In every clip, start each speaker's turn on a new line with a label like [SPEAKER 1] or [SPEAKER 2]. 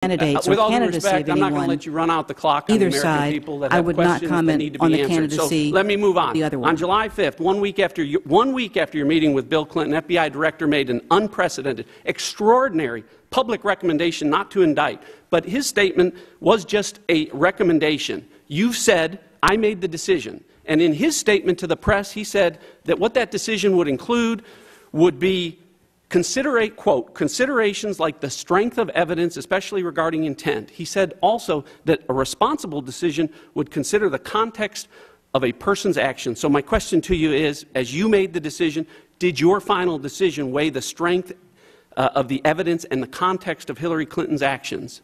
[SPEAKER 1] candidates
[SPEAKER 2] with
[SPEAKER 1] or
[SPEAKER 2] all due
[SPEAKER 1] candidacy
[SPEAKER 2] respect,
[SPEAKER 1] of
[SPEAKER 2] I'm not going to
[SPEAKER 1] anyone,
[SPEAKER 2] let you run out the clock on the
[SPEAKER 1] either
[SPEAKER 2] American
[SPEAKER 1] side,
[SPEAKER 2] people that
[SPEAKER 1] I
[SPEAKER 2] have
[SPEAKER 1] would not
[SPEAKER 2] questions that
[SPEAKER 1] comment
[SPEAKER 2] need to
[SPEAKER 1] on
[SPEAKER 2] be
[SPEAKER 1] the
[SPEAKER 2] answered.
[SPEAKER 1] candidacy.
[SPEAKER 2] So let me move on.
[SPEAKER 1] The other one.
[SPEAKER 2] On July 5th, 1 week after your meeting with Bill Clinton, FBI director made an unprecedented, extraordinary public recommendation not to indict. But his statement was just a recommendation. You said, I made the decision. And in his statement to the press, he said that what that decision would include would be quote, considerations like the strength of evidence, especially regarding intent. He said also that a responsible decision would consider the context of a person's action. So my question to you is, as you made the decision, did your final decision weigh the strength of the evidence and the context of Hillary Clinton's actions?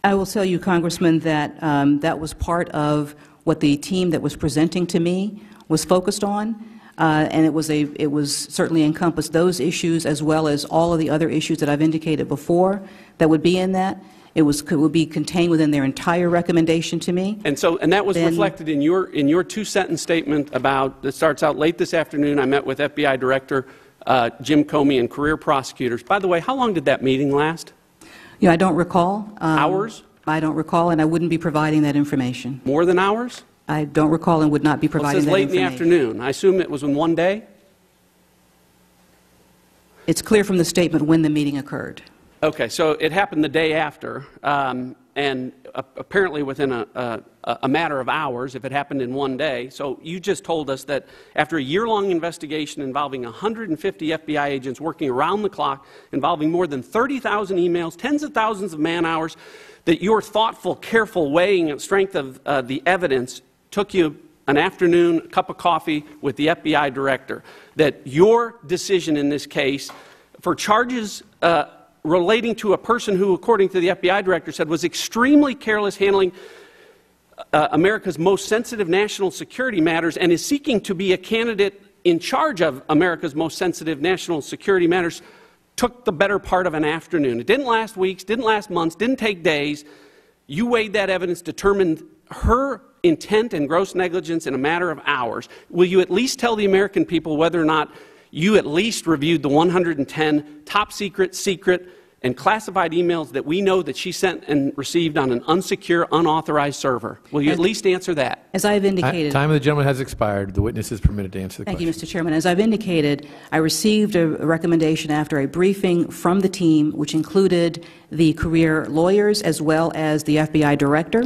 [SPEAKER 1] I will tell you, Congressman, that that was part of what the team that was presenting to me was focused on. And it was certainly encompassed those issues as well as all of the other issues that I've indicated before that would be in that. It would be contained within their entire recommendation to me.
[SPEAKER 2] And that was reflected in your two-sentence statement about that starts out late this afternoon. I met with FBI Director Jim Comey and career prosecutors. By the way, how long did that meeting last?
[SPEAKER 1] I don't recall.
[SPEAKER 2] Hours?
[SPEAKER 1] I don't recall, and I wouldn't be providing that information.
[SPEAKER 2] More than hours?
[SPEAKER 1] I don't recall and would not be providing that information.
[SPEAKER 2] It says late in the afternoon. I assume it was in one day? It's
[SPEAKER 1] clear from the statement when the meeting occurred.
[SPEAKER 2] Okay, so it happened the day after, and apparently within a matter of hours, if it happened in one day. So you just told us that after a year-long investigation involving 150 FBI agents working around the clock, involving more than 30,000 emails, tens of thousands of man-hours, that your thoughtful, careful weighing of strength of the evidence took you an afternoon, a cup of coffee with the FBI director, that your decision in this case for charges relating to a person who, according to the FBI director, said was extremely careless handling America's most sensitive national security matters and is seeking to be a candidate in charge of America's most sensitive national security matters, took the better part of an afternoon. It didn't last weeks, didn't last months, didn't take days. You weighed that evidence, determined her intent and gross negligence in a matter of hours. Will you at least tell the American people whether or not you at least reviewed the 110 top secret, and classified emails that we know that she sent and received on an unsecure, unauthorized server? Will you at least answer that?
[SPEAKER 1] As I've indicated.
[SPEAKER 3] Time of the gentleman has expired. The witness is permitted to answer the question.
[SPEAKER 1] Thank you, Mr. Chairman. As I've indicated, I received a recommendation after a briefing from the team, which included the career lawyers as well as the FBI director.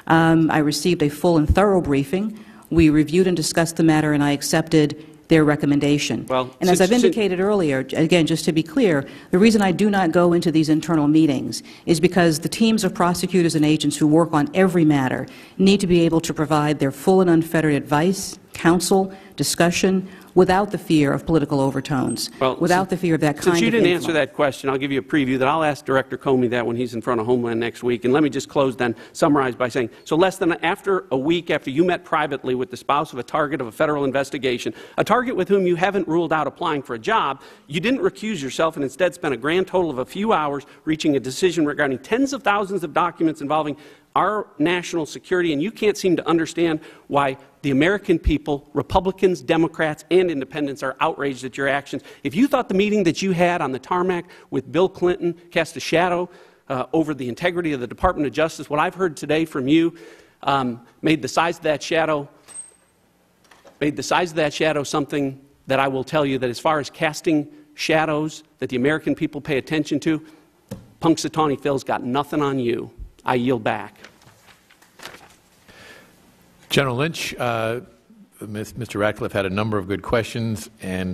[SPEAKER 1] I received a full and thorough briefing. We reviewed and discussed the matter, and I accepted their recommendation. And as I've indicated earlier, again, just to be clear, the reason I do not go into these internal meetings is because the teams of prosecutors and agents who work on every matter need to be able to provide their full and unfettered advice, counsel, discussion, without the fear of political overtones, without the fear of that kind of influence.
[SPEAKER 2] Since you didn't answer that question, I'll give you a preview that I'll ask Director Comey that when he's in front of Homeland next week. And let me just close then, summarize by saying, so less than a week after you met privately with the spouse of a target of a federal investigation, a target with whom you haven't ruled out applying for a job, you didn't recuse yourself and instead spent a grand total of a few hours reaching a decision regarding tens of thousands of documents involving our national security, and you can't seem to understand why the American people, Republicans, Democrats, and independents are outraged at your actions. If you thought the meeting that you had on the tarmac with Bill Clinton cast a shadow over the integrity of the Department of Justice, what I've heard today from you made the size of that shadow something that I will tell you that as far as casting shadows that the American people pay attention to, Punxsutawney Phil's got nothing on you. I yield back.
[SPEAKER 3] General Lynch, Mr. Ratcliffe had a number of good questions, and